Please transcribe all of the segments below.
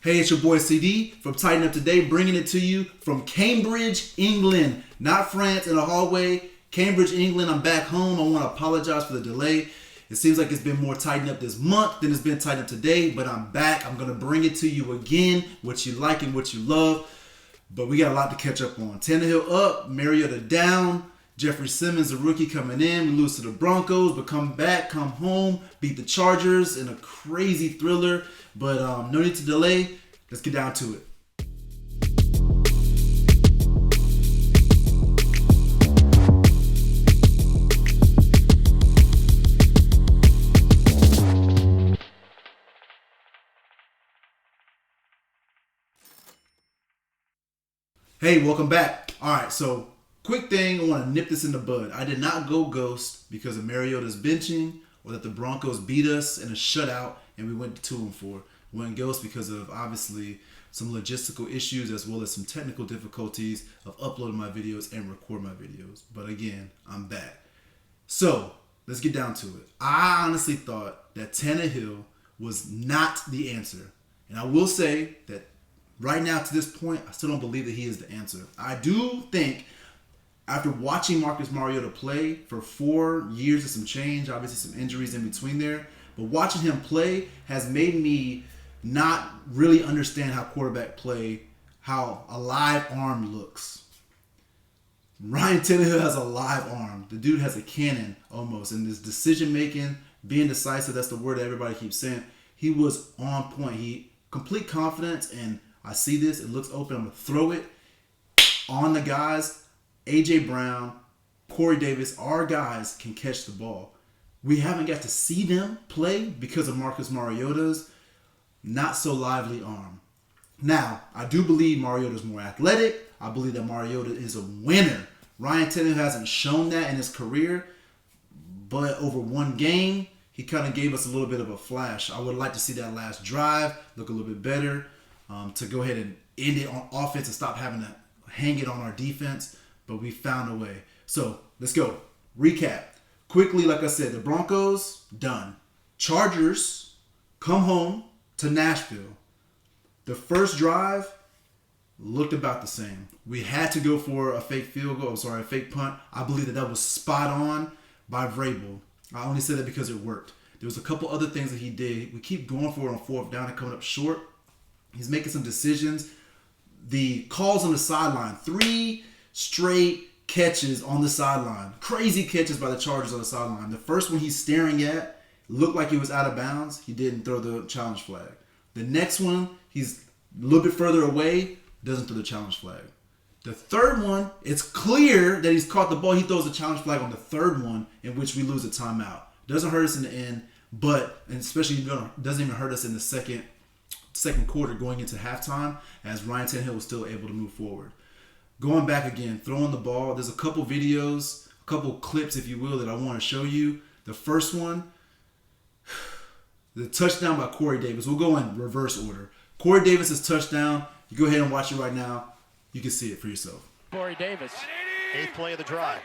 Hey, it's your boy CD from TitanUp 2day, bringing it to you from Cambridge, England. Not France in a hallway. Cambridge, England. I'm back home. I want to apologize for the delay. It seems like it's been more Tighten Up this month than it's been Tighten Up today, but I'm back. I'm going to bring it to you again, what you like and what you love. But we got a lot to catch up on. Tannehill up, Mariota down. Jeffery Simmons, the rookie, coming in. We lose to the Broncos, but come back, come home, beat the Chargers in a crazy thriller. But no need to delay. Let's get down to it. Hey, welcome back. All right, so quick thing, I want to nip this in the bud. I did not go ghost because of Mariota's benching or that the Broncos beat us in a shutout and we went to 2-4. Went ghost because of obviously some logistical issues as well as some technical difficulties of uploading my videos and recording my videos. But again, I'm back. So let's get down to it. I honestly thought that Tannehill was not the answer. And I will say that right now to this point, I still don't believe that he is the answer. I do think after watching Marcus Mariota play for 4 years and some change, obviously some injuries in between there, but watching him play has made me not really understand how quarterback play, how a live arm looks. Ryan Tannehill has a live arm. The dude has a cannon almost. And this decision making, being decisive, that's the word that everybody keeps saying. He was on point. He complete confidence, and I see this, it looks open, I'm gonna throw it on the guys. AJ Brown, Corey Davis, our guys can catch the ball. We haven't got to see them play because of Marcus Mariota's not so lively arm. Now, I do believe Mariota's more athletic. I believe that Mariota is a winner. Ryan Tannehill hasn't shown that in his career, but over one game, he kind of gave us a little bit of a flash. I would like to see that last drive look a little bit better, to go ahead and end it on offense and stop having to hang it on our defense, but we found a way. So, let's go. Recap. Quickly, like I said, the Broncos, done. Chargers, come home to Nashville. The first drive looked about the same. We had to go for a fake a fake punt. I believe that was spot on by Vrabel. I only say that because it worked. There was a couple other things that he did. We keep going for it on fourth down and coming up short. He's making some decisions. The calls on the sideline, 3 straight catches on the sideline. Crazy catches by the Chargers on the sideline. The first one he's staring at looked like he was out of bounds. He didn't throw the challenge flag. The next one, he's a little bit further away, doesn't throw the challenge flag. The third one, it's clear that he's caught the ball. He throws the challenge flag on the third one, in which we lose a timeout. Doesn't hurt us in the end, and especially doesn't even hurt us in the second quarter going into halftime, as Ryan Tannehill was still able to move forward. Going back again, throwing the ball. There's a couple videos, a couple clips, if you will, that I want to show you. The first one, the touchdown by Corey Davis. We'll go in reverse order. Corey Davis' touchdown. You go ahead and watch it right now. You can see it for yourself. Corey Davis. 8th play of the drive.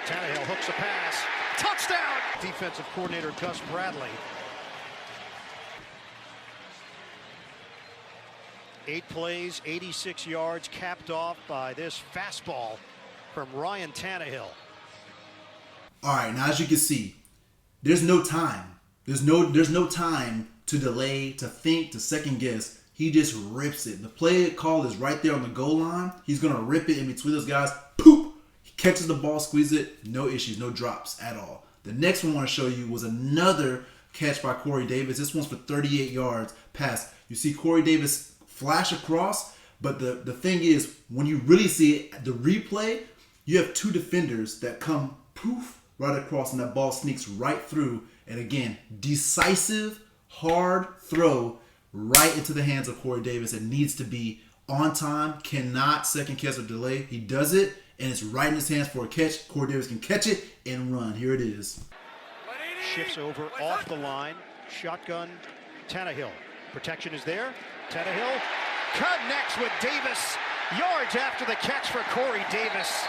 Tannehill hooks a pass. Touchdown! Defensive coordinator Coach Vrabel. 8 plays, 86 yards, capped off by this fastball from Ryan Tannehill. All right, now as you can see, there's no time. There's no time to delay, to think, to second guess. He just rips it. The play call is right there on the goal line. He's gonna rip it in between those guys. Poop! He catches the ball, squeezes it. No issues, no drops at all. The next one I want to show you was another catch by Corey Davis. This one's for 38 yards pass. You see Corey Davis flash across, but the thing is, when you really see it, the replay, you have 2 defenders that come poof right across, and that ball sneaks right through. And again, decisive, hard throw right into the hands of Corey Davis. It needs to be on time, cannot second guess or delay. He does it, and it's right in his hands for a catch. Corey Davis can catch it and run. Here it is. Shifts over off the line. Shotgun, Tannehill. Protection is there. Tannehill connects with Davis. Yards after the catch for Corey Davis.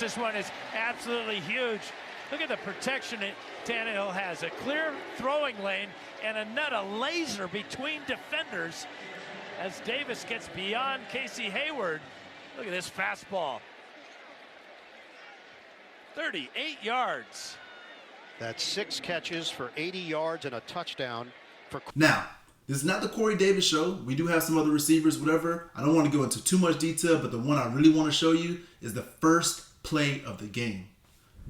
This one is absolutely huge Look at the protection that Tannehill has. A clear throwing lane and a laser between defenders as Davis gets beyond Casey Hayward. Look at this fastball. 38 yards. That's 6 catches for 80 yards and a touchdown for. Now, this is not the Corey Davis show. We do have some other receivers, whatever. I don't want to go into too much detail, but the one I really want to show you is the first play of the game.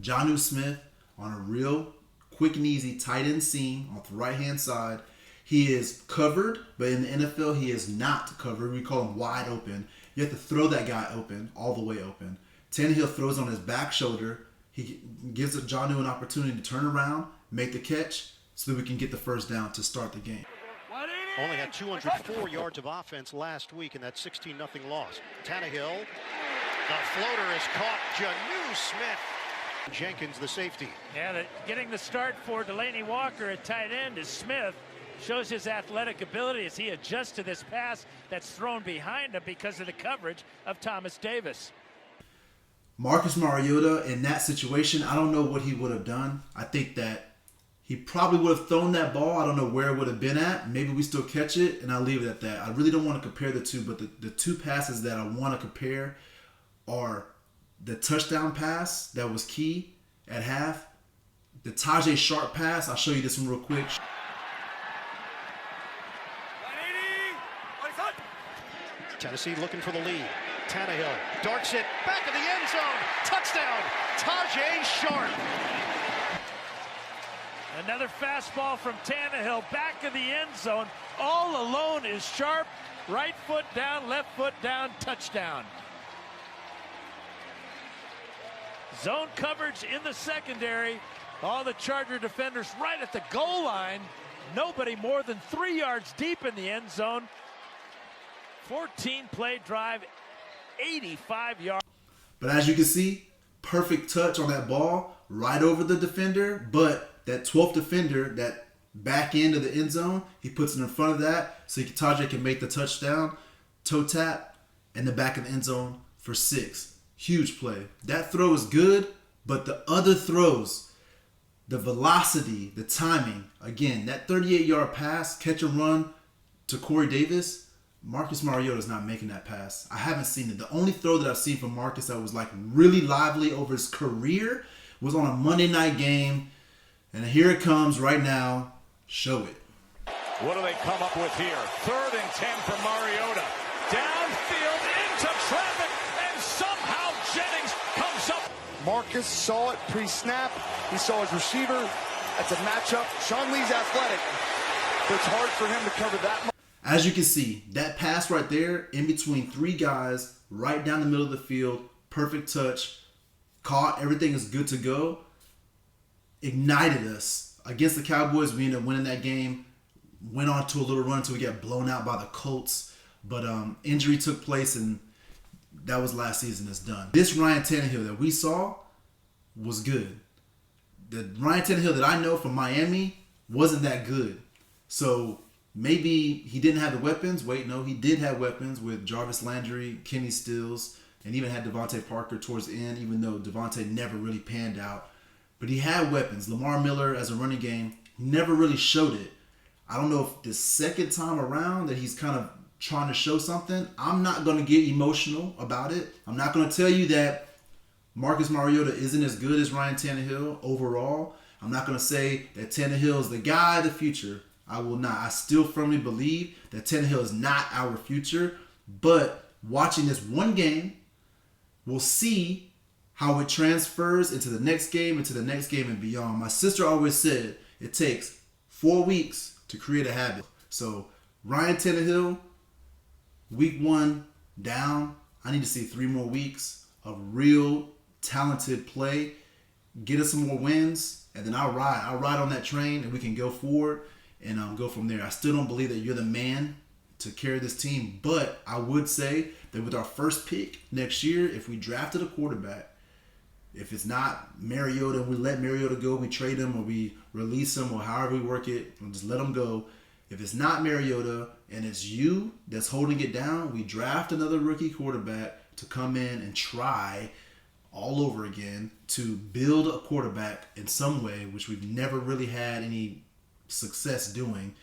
Jonnu Smith on a real quick and easy tight end seam off the right-hand side. He is covered, but in the NFL, he is not covered. We call him wide open. You have to throw that guy open, all the way open. Tannehill throws on his back shoulder. He gives Jonnu an opportunity to turn around, make the catch, so that we can get the first down to start the game. Only had 204 yards of offense last week in that 16-0 loss. Tannehill, the floater is caught. Jonnu Smith. Jenkins, the safety. Yeah, getting the start for Delaney Walker at tight end is Smith. Shows his athletic ability as he adjusts to this pass that's thrown behind him because of the coverage of Thomas Davis. Marcus Mariota, in that situation, I don't know what he would have done. I think that he probably would have thrown that ball. I don't know where it would have been at. Maybe we still catch it, and I'll leave it at that. I really don't want to compare the two, but the two passes that I want to compare are the touchdown pass that was key at half, the Tajay Sharp pass. I'll show you this one real quick. Tennessee looking for the lead. Tannehill darts it back of the end zone. Touchdown, Tajay Sharp. Another fastball from Tannehill back of the end zone. All alone is Sharp. Right foot down, left foot down, touchdown. Zone coverage in the secondary. All the Charger defenders right at the goal line. Nobody more than 3 yards deep in the end zone. 14-play drive, 85 yards. But as you can see, perfect touch on that ball, right over the defender. But that 12th defender, that back end of the end zone, he puts it in front of that so Tajay can make the touchdown, toe tap, and the back of the end zone for 6. Huge play. That throw is good, but the other throws, the velocity, the timing, again, that 38-yard pass, catch and run to Corey Davis, Marcus Mariota is not making that pass. I haven't seen it. The only throw that I've seen from Marcus that was like really lively over his career was on a Monday night game. And here it comes right now. Show it. What do they come up with here? 3rd and 10 for Mariota. Downfield into traffic, and somehow Jennings comes up. Marcus saw it pre-snap. He saw his receiver. That's a matchup. Sean Lee's athletic, but it's hard for him to cover that much. As you can see, that pass right there in between 3 guys, right down the middle of the field, perfect touch, caught, everything is good to go, ignited us. Against the Cowboys, we ended up winning that game, went on to a little run until we got blown out by the Colts, but injury took place, and that was last season. It's done. This Ryan Tannehill that we saw was good. The Ryan Tannehill that I know from Miami wasn't that good. So maybe he didn't have the weapons. Wait, no, he did have weapons with Jarvis Landry, Kenny Stills, and even had Devontae Parker towards the end, even though Devontae never really panned out. But he had weapons. Lamar Miller as a running game never really showed it. I don't know if the second time around that he's kind of trying to show something. I'm not going to get emotional about it. I'm not going to tell you that Marcus Mariota isn't as good as Ryan Tannehill overall. I'm not going to say that Tannehill is the guy of the future. I will not. I still firmly believe that Tannehill is not our future. But watching this one game, we'll see how it transfers into the next game, and beyond. My sister always said it takes 4 weeks to create a habit. So Ryan Tannehill, week 1 down. I need to see 3 more weeks of real talented play. Get us some more wins, and then I'll ride on that train, and we can go forward and go from there. I still don't believe that you're the man to carry this team, but I would say that with our first pick next year, if we drafted a quarterback, if it's not Mariota and we let Mariota go, we trade him or we release him or however we work it, we'll just let him go. If it's not Mariota and it's you that's holding it down, we draft another rookie quarterback to come in and try all over again to build a quarterback in some way, which we've never really had any success doing.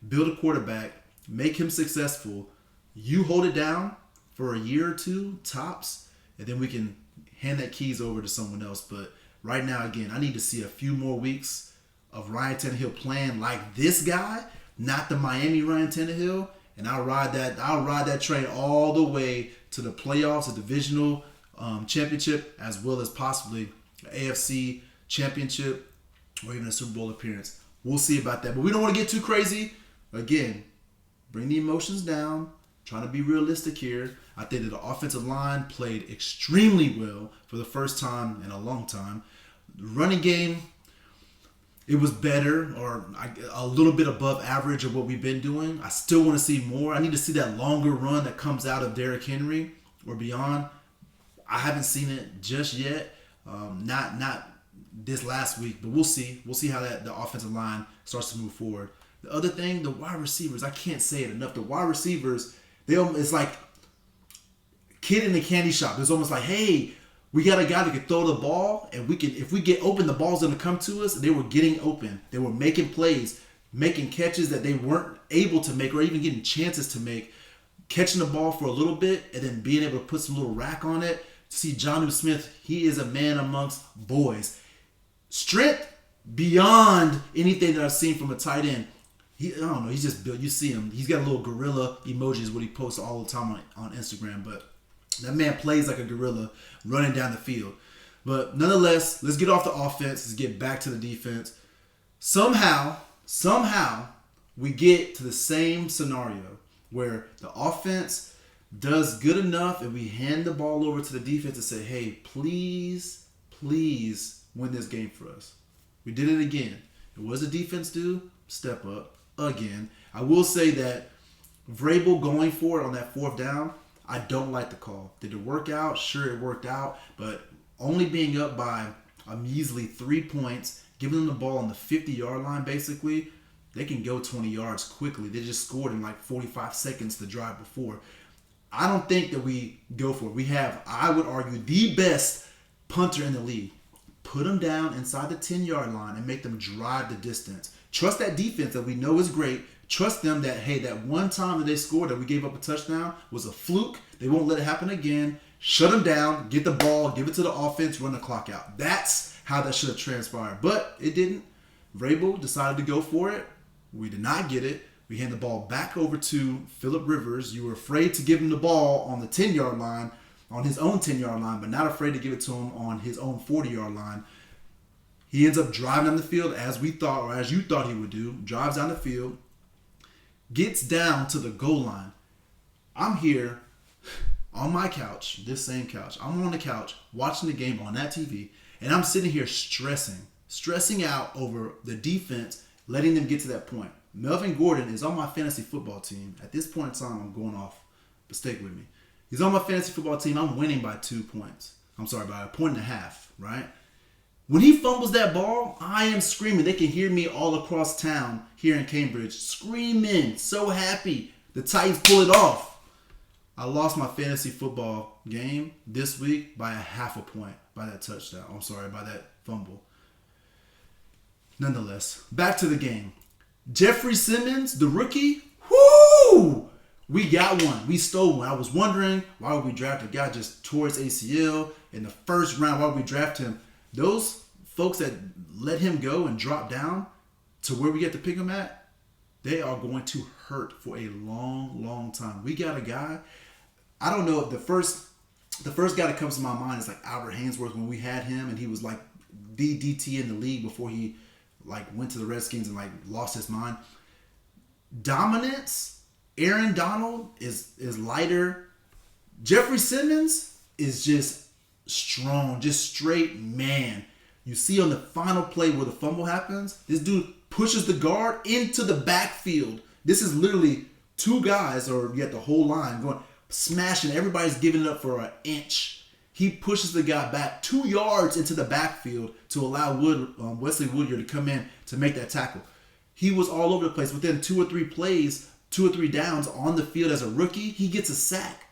Build a quarterback, make him successful. You hold it down for a year or two, tops, and then we can hand that keys over to someone else. But right now, again, I need to see a few more weeks of Ryan Tannehill playing like this guy, not the Miami Ryan Tannehill, and I'll ride that train all the way to the playoffs, a divisional championship, as well as possibly an AFC championship or even a Super Bowl appearance. We'll see about that. But we don't want to get too crazy. Again, bring the emotions down. Trying to be realistic here. I think that the offensive line played extremely well for the first time in a long time. The running game, it was better or a little bit above average of what we've been doing. I still want to see more. I need to see that longer run that comes out of Derrick Henry or beyond. I haven't seen it just yet. Not this last week, but we'll see. We'll see how the offensive line starts to move forward. The other thing, the wide receivers, I can't say it enough. The wide receivers, it's like kid in the candy shop. It's almost like, hey, we got a guy that can throw the ball, and if we get open, the ball's going to come to us. They were getting open. They were making plays, making catches that they weren't able to make or even getting chances to make, catching the ball for a little bit and then being able to put some little rack on it. See, Jonnu Smith, he is a man amongst boys. Strength beyond anything that I've seen from a tight end. I don't know. He's just built. You see him. He's got a little gorilla emojis what he posts all the time on Instagram. But that man plays like a gorilla running down the field. But nonetheless, let's get off the offense. Let's get back to the defense. Somehow, we get to the same scenario where the offense does good enough and we hand the ball over to the defense and say, hey, please win this game for us. We did it again. And what does the defense do? Step up again. I will say that Vrabel going for it on that fourth down, I don't like the call. Did it work out? Sure, it worked out. But only being up by a measly 3 points, giving them the ball on the 50-yard line, basically, they can go 20 yards quickly. They just scored in like 45 seconds the drive before. I don't think that we go for it. We have, I would argue, the best punter in the league. Put them down inside the 10-yard line and make them drive the distance. Trust that defense that we know is great. Trust them that, hey, that one time that they scored that we gave up a touchdown was a fluke. They won't let it happen again. Shut them down, get the ball, give it to the offense, run the clock out. That's how that should have transpired. But it didn't. Vrabel decided to go for it. We did not get it. We hand the ball back over to Phillip Rivers. You were afraid to give him the ball on the 10-yard line, on his own 10-yard line, but not afraid to give it to him on his own 40-yard line. He ends up driving down the field as we thought, or as you thought he would do. Drives down the field, gets down to the goal line. I'm here on my couch, this same couch. I'm on the couch watching the game on that TV, and I'm sitting here stressing out over the defense, letting them get to that point. Melvin Gordon is on my fantasy football team. At this point in time, I'm going off, but stick with me. He's on my fantasy football team. I'm winning by 2 points. I'm sorry, by 1.5 points, right? When he fumbles that ball, I am screaming. They can hear me all across town here in Cambridge, screaming, so happy. The Titans pull it off. I lost my fantasy football game this week by 0.5 point by that touchdown. I'm sorry, by that fumble. Nonetheless, back to the game. Jeffery Simmons, the rookie, whoo! We got one. We stole one. I was wondering, why would we draft a guy just tore his ACL in the first round? Why would we draft him? Those folks that let him go and drop down to where we get to pick him at, they are going to hurt for a long, long time. We got a guy, I don't know if the first guy that comes to my mind is like Albert Hainsworth when we had him and he was like the DT in the league before he like went to the Redskins and like lost his mind. Dominance, Aaron Donald is lighter. Jeffery Simmons is just strong, just straight man. You see on the final play where the fumble happens, this dude pushes the guard into the backfield. This is literally two guys, or you got the whole line going, smashing. Everybody's giving it up for an inch. He pushes the guy back 2 yards into the backfield to allow Wesley Woodyard to come in to make that tackle. He was all over the place. Within 2 or 3 plays, 2 or 3 downs on the field as a rookie, he gets a sack.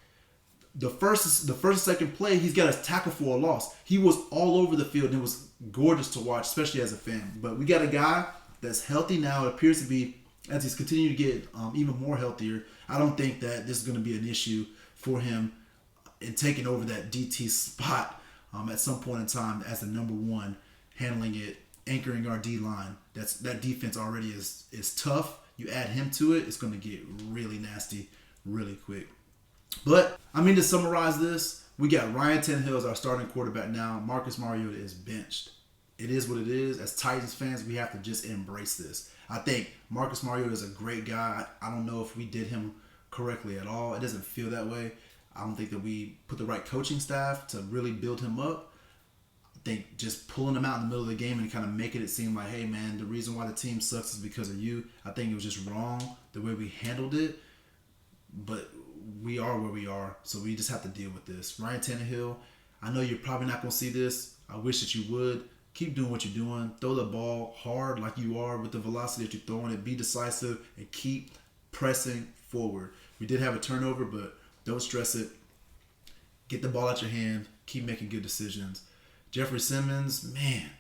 the first and second play, he's got a tackle for a loss. He was all over the field, and it was gorgeous to watch, especially as a fan. But we got a guy that's healthy now. It appears to be, as he's continuing to get even more healthier. I don't think that this is going to be an issue for him in taking over that DT spot at some point in time as the number one, handling it, anchoring our D-line. That defense already is tough. You add him to it, it's going to get really nasty really quick. But, I mean, to summarize this, we got Ryan Tannehill as our starting quarterback now. Marcus Mariota is benched. It is what it is. As Titans fans, we have to just embrace this. I think Marcus Mariota is a great guy. I don't know if we did him correctly at all. It doesn't feel that way. I don't think that we put the right coaching staff to really build him up. I think just pulling him out in the middle of the game and kind of making it seem like, hey, man, the reason why the team sucks is because of you. I think it was just wrong the way we handled it. But we are where we are, so we just have to deal with this. Ryan Tannehill, I know you're probably not going to see this. I wish that you would. Keep doing what you're doing. Throw the ball hard like you are with the velocity that you're throwing it. Be decisive and keep pressing forward. We did have a turnover, but don't stress it. Get the ball out your hand. Keep making good decisions. Jeffery Simmons, man,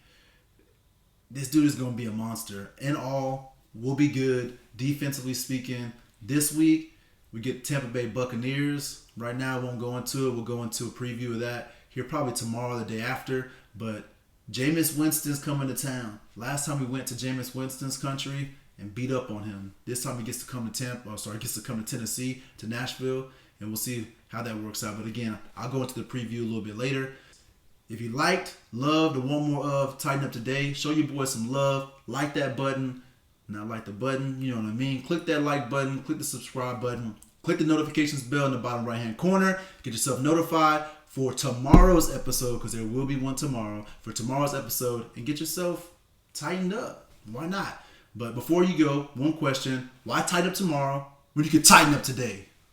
this dude is going to be a monster. In all, we'll be good. Defensively speaking, this week, we get Tampa Bay Buccaneers. Right now, I won't go into it. We'll go into a preview of that here probably tomorrow or the day after. But Jameis Winston's coming to town. Last time we went to Jameis Winston's country and beat up on him. This time he gets to come to come to Tennessee, to Nashville, and we'll see how that works out. But again, I'll go into the preview a little bit later. If you liked, loved, or want more of Titan Up Today, show your boys some love. Like that button. Not like the button, you know what I mean? Click that like button, click the subscribe button, click the notifications bell in the bottom right hand corner. Get yourself notified for tomorrow's episode, because there will be one tomorrow, for tomorrow's episode, and get yourself tightened up. Why not? But before you go, one question: why tighten up tomorrow when you can tighten up today?